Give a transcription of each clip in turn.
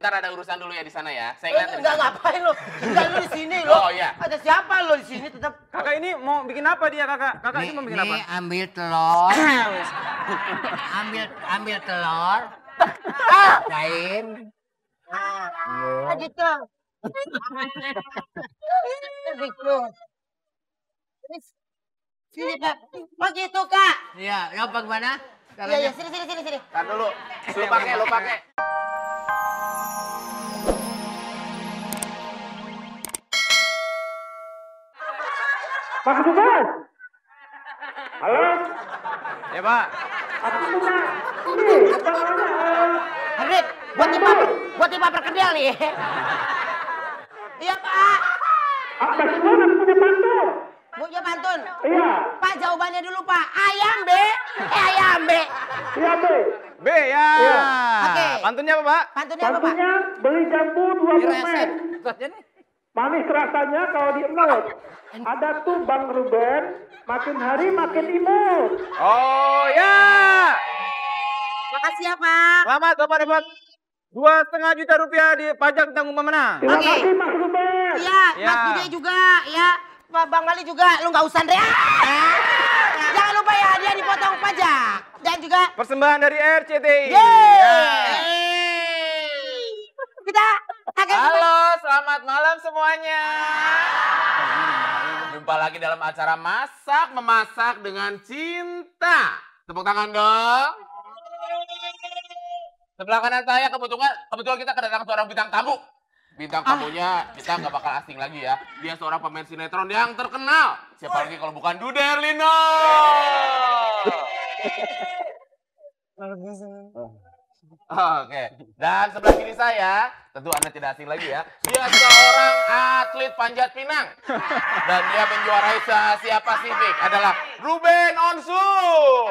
Ntar ada urusan dulu ya di sana ya. Saya ngeliat Enggak ngapain lo? Enggak lu di sini lo. Oh iya. Ada siapa lo di sini tetap? Kakak ini mau bikin apa dia kakak? Kakak ini mau bikin apa? Nih ambil telur. ambil telur. Cain. Gitu. Gitu. Sini Kak. Oh gitu Kak. Iya, ya bagaimana? Iya, sini. Ntar dulu. Lu pakai. Pak Dubes. Halo. Ya Pak. Aku punya ini apa namanya? Hendrik, buat tiba perkedel nih. Iya Pak. Apa semua aku punya pantun? Punya pantun. Iya. Pak jawabannya dulu Pak. Ayam B. Ayam B. Iya, B. B ya. Iya. Oke. Pantunnya apa Pak? Pantunnya apa Pak? Pantunnya beli jambu 20 men. Ustadznya nih. Manis rasanya kalau diemut. Ada tuh Bang Ruben, makin hari makin imut. Oh ya. Makasih ya Pak. Selamat Bapak dapat 2,5 juta rupiah di pajak tanggung pemenang. Terima Oke. kasih Mas Ruben. Iya, Ya. Mas Bude juga, ya. Pak Bang Ali juga, lu nggak usah Andre. Jangan lupa ya, dia dipotong pajak. Dan juga, Persembahan dari RCTI. yeay. Kita akan Halo, selamat malam semuanya. Jumpa lagi dalam acara Masak Memasak dengan Cinta. Tepuk tangan dong. Sebelah kanan saya kebetulan kita kedatangan seorang bintang tamu. Bintang tamunya kita nggak bakal asing lagi ya. Dia seorang pemain sinetron yang terkenal. Siapa lagi kalau bukan Dude Herlino. Oke, dan sebelah kiri saya, tentu Anda tidak asing lagi ya. Dia seorang atlet panjat pinang. Dan dia menjuarai Asia Pasifik adalah Ruben Onsu.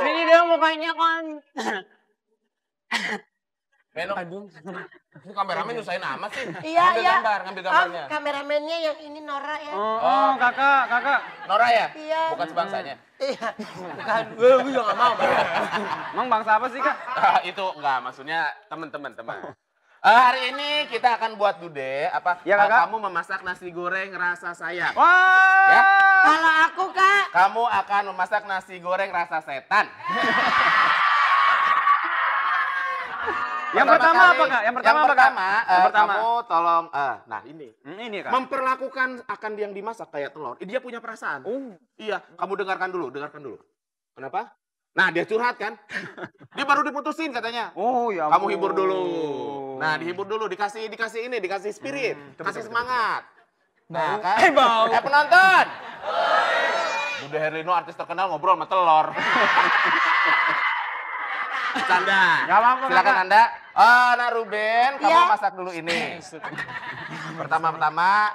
Ini dia mukanya kan. Beno, itu kameramen nyusahin amat sih. Iya, iya. Ngambil gambarnya. Kameramennya yang ini Nora ya. Oh, kakak. Nora ya? Iya. Bukan sebangsanya. Iya. Bukan. Gue juga nggak mau. Emang bangsa apa sih kak? Itu enggak, maksudnya teman-teman. Hari ini kita akan buat Dude, Ya, Kakak. kamu memasak nasi goreng rasa sayang. Wah. Ya. Kalau aku Kak. Kamu akan memasak nasi goreng rasa setan. Yang pertama apa kak? Yang pertama apa kak? Yang pertama. Kamu tolong, nah ini. Ini kak. Memperlakukan akan yang dimasak kayak telur. Dia punya perasaan. Oh. Iya, kamu dengarkan dulu. Kenapa? Nah, dia curhat kan? Dia baru diputusin katanya. Oh ya. Kamu hibur dulu. Nah, dihibur dulu, dikasih spirit, kasih semangat. Nah, kan? Penonton. Dude Herlino artis terkenal ngobrol sama telur. Canda. Gak apa-apa, Silakan Kakak. Anda. Nah Ruben, kamu Iya. masak dulu ini. Pertama-tama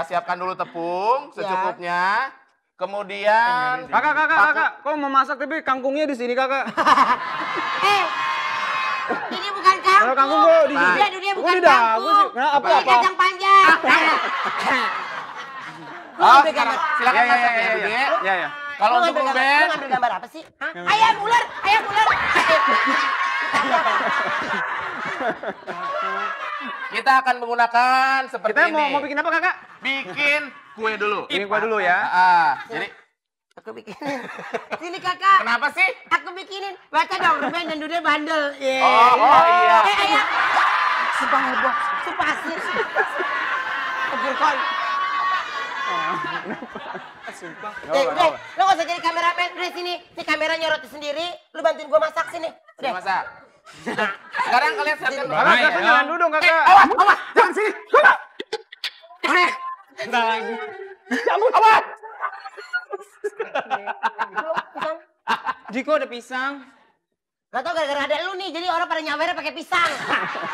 siapkan dulu tepung secukupnya. Kemudian Kakak. Kok mau masak tapi kangkungnya di sini kakak? Ini bukan kangkung. Kalau kangkung kok di sini? Dunia bukan Kok di dagu kangkung. sih? Kenapa? Ini kacang panjang. silakan Ya, masak ya, Dude. Ya. Kalau untuk Lu Ruben, ngambil gambar apa sih? Hah? Ayam ular. kita akan menggunakan seperti Kita ini. mau bikin apa kakak? Bikin kue dulu. Bikin kue dulu ya. Jadi Aku bikinin. Sini kakak. kenapa sih? Aku bikinin. Baca dong, Ruben dan Dude bandel. Oh iya. Ayam. Sumpah heboh. Sumpah asli. Kebur koi. Sumpah. Udah, lo gak usah jadi kameramen. Udah sini, si kamera nyorot sendiri. Lu bantuin gua masak sini. Udah. Masak. Sekarang kalian siapkan Kakak jalan dulu dong kakak. Awas, jangan sini. Entar lagi. Awas. Jiko ada pisang. Gak tau gara-gara ada lu nih, jadi orang pada nyawernya pakai pisang.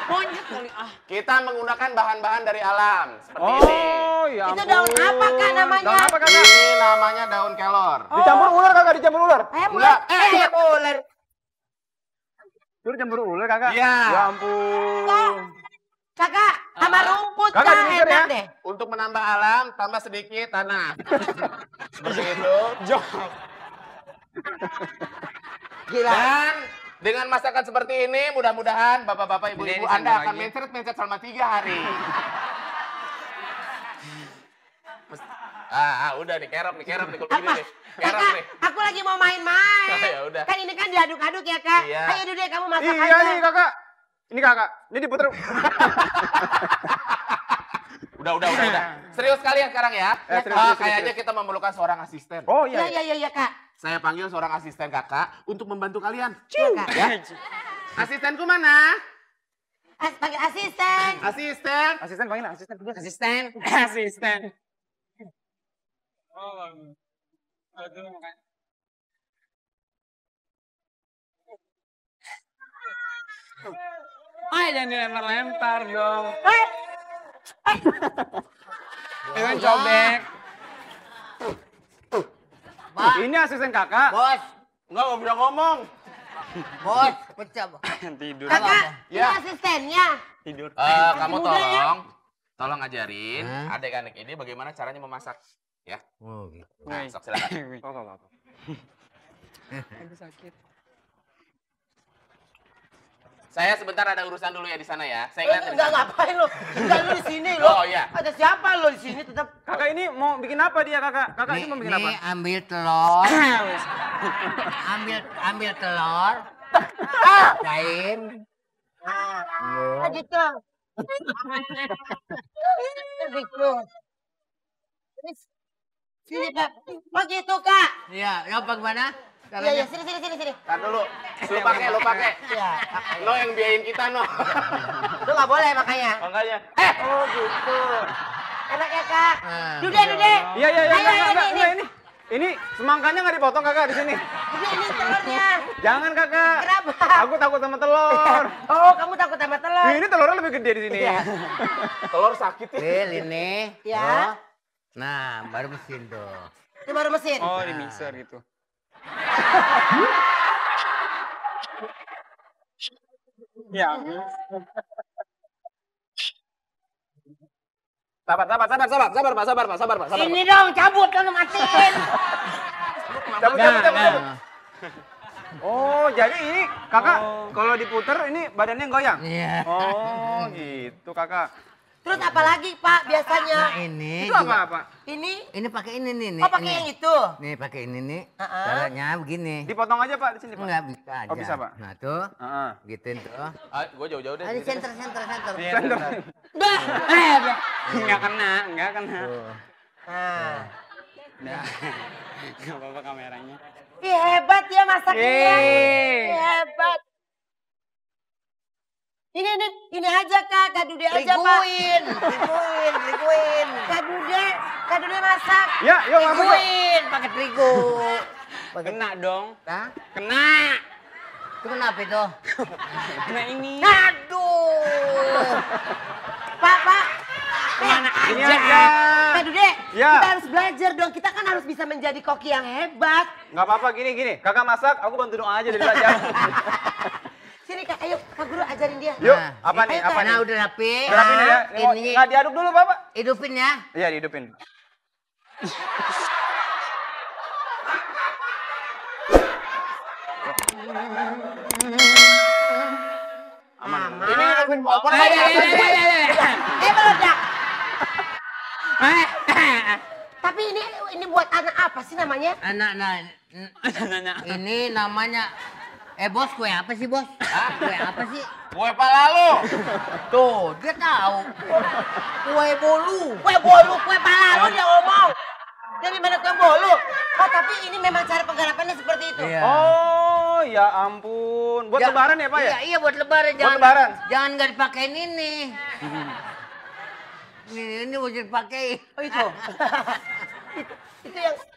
Monyet kali Kita menggunakan bahan-bahan dari alam seperti ini. Oh ya Itu ampun. daun apa, Kak, namanya? Daun apa kakak? Ini namanya daun kelor. Dicampur ular kakak, dicampur ular. Ayam Enggak. ular. Ayam ular. Itu dicampur ular kakak? Iya. Ya ampun. Kakak, sama rumput Kakak Kak, dimikir enak ya. deh. Untuk menambah alam, tambah sedikit tanah. Seperti itu. Gila. Dan Dengan masakan seperti ini, mudah-mudahan bapak-bapak, ibu-ibu Ini Anda sambal akan lagi. mencret-mencret selama 3 hari. Udah nih, kerap nih kalau begini Apa? nih. Kerap Kakak, nih. aku lagi mau main-main. Ya udah. Kan ini kan diaduk-aduk ya, Kak. Iya. Ayo duduk, kamu masak Iya aja. nih kakak. Ini kakak. Ini diputer. Udah. Serius kalian sekarang ya? Ya, serius. Kayaknya kita memerlukan seorang asisten. Oh Iya, iya. iya, Kak. Saya panggil seorang asisten kakak untuk membantu kalian. Iya, Kak. Ya. Asistenku mana? Panggil asisten. Asisten. Asisten panggil asisten. Asisten. Asisten. Oh. Aduh. Jangan dilempar-lempar dong. Jangan cobek. Pak, Ini asisten kakak. bos. Nggak bisa ngomong. Bos, pecah, Bos. Tidur. Kakak, ini Ya. asistennya. Tidur. Kamu muda ya? tolong ajarin Hah? adik-adik ini bagaimana caranya memasak. Ya, Oh, gitu. masak silakan. Oh, Aduh sakit. Saya sebentar ada urusan dulu ya di sana ya. Saya ngeliat dari Enggak sana. ngapain lo? Enggak lu di sini lo. Oh, iya. Ada siapa lo di sini tetap? Kakak ini mau bikin apa dia kakak? Kakak ini mau bikin apa? Nih, ambil telur. ambil telur. Cain. Ah, gitu. Gitu. Sini, Kak. Oh gitu, Kak. Iya, apa gimana? Iya, sini. Tar dulu. Lu pakai. Iya. Lo yang biayain kita, no. Lu nggak boleh makanya. Makanya. Oh gitu. Enak ya, Kak. Ah. Dude. Iya, Ayo, enggak, ini. Ini semangkanya nggak dipotong kakak di sini. Ini telurnya. Jangan kakak. Kenapa? Aku takut sama telur. Oh, kamu takut sama telur? Ini telurnya lebih gede di sini. Iya. Telur sakit ya. Lil, ini. Ya. Oh. Nah, baru mesin tuh. Ini baru mesin. Oh, di mixer gitu. Ya. Sabar, Pak. Ini dong, cabut kan matiin. Cabut. Nah. Oh, jadi ini kakak kalau diputer ini badannya goyang? Iya. Oh, gitu kakak. Terus apa lagi, Pak, biasanya? Nah, ini Itu juga- apa? Ini pakai ini nih. Oh, pakai yang itu. Nih, pakai ini nih. Heeh. Caranya begini. Dipotong aja Pak di sini Pak. Enggak bisa aja. Oh, bisa, Pak? Nah, tuh. Heeh. Gituin tuh. Gue jauh-jauh deh. Ini sini. center. Dah. Enggak kena. Tuh. Nah. Nah. Enggak apa-apa kameranya. Ih, hebat ya masaknya. Yeay. Ih, hebat. Ini aja, Kak. Kak Dude aja, Pak. Riguin. Kak Dude masak. Ya, yuk masuk. Yuk. Riguin pakai terigu. Kena dong. Hah? Kena. Itu kenapa itu? Kena ini. Aduh. Pak. Kemana Eh, aja? Kak Dude, Ya. kita harus belajar dong. Kita kan harus bisa menjadi koki yang hebat. Enggak apa-apa gini. Kakak masak, aku bantu doa aja dari belajar. Sini, Kak. Ayo, Kak Guru ajarin dia. Yuk, Nah, apa nih? ayo, Apa Kak. nih? Nah, udah rapi. Berapin ya. Ini Nggak diaduk dulu, Bapak? hidupin ya. Iya, dihidupin. Aman. Ini ngelakuin apa? Meledak. Tapi ini buat anak apa sih namanya? Ini namanya bos, kue apa sih, Bos? Kue apa sih? Kue pala lu. Tuh, dia tahu. Kue bolu. Kue bolu, kue pala lo dia ngomong. Dari mana kue bolu? Oh, tapi ini memang cara penggarapannya seperti itu. Iya. Oh, ya ampun. Buat lebaran ya, Pak ya? Iya, buat lebaran. Buat lebaran? Jangan nggak dipakein ini. Ini mau dipakai. Oh, itu.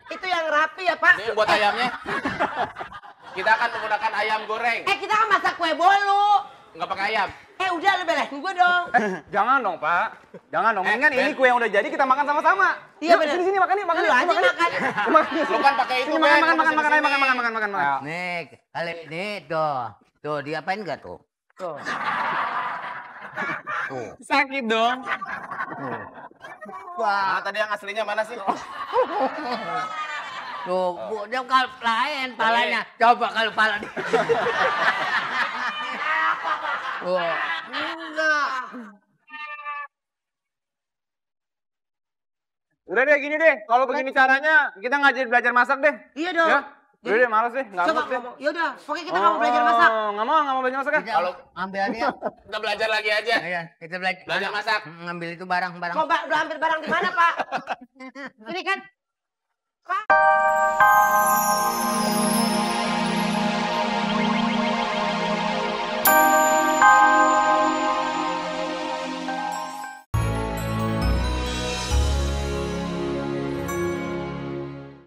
itu yang rapi ya, Pak. Ini buat ayamnya. Kita akan menggunakan ayam goreng. Kita kan masak kue bolu. Nggak pakai ayam. Udah lu belain gue dong. Jangan dong, Pak. Jangan dong. Mendingan ini kue yang udah jadi kita makan sama-sama. Iya, Yuk, bener. sini makan yuk, makan Lu yuk. aja makan. Lu kan pakai itu, Sini Ben. makan. Nih, kali ini tuh. Tuh, diapain nggak tuh? Tuh. Tuh. Sakit dong. Nah, tadi yang aslinya mana sih? Tuh, Bu, dia kalau lain palanya. Coba kalau pala dia. Enggak. Udah deh gini deh, kalau begini caranya kita ngajin belajar masak deh. Iya dong. Ya? Udah deh, males deh, nggak Coba mood deh. ngomong. Yaudah, pokoknya kita nggak mau belajar masak. Nggak mau belajar masak ya. Kalau Ambil aja ya. kita belajar lagi aja. Iya, kita belajar. Belajar masak. Ngambil itu barang-barang. Coba udah ambil barang di mana, Pak? Ini kan. Pak.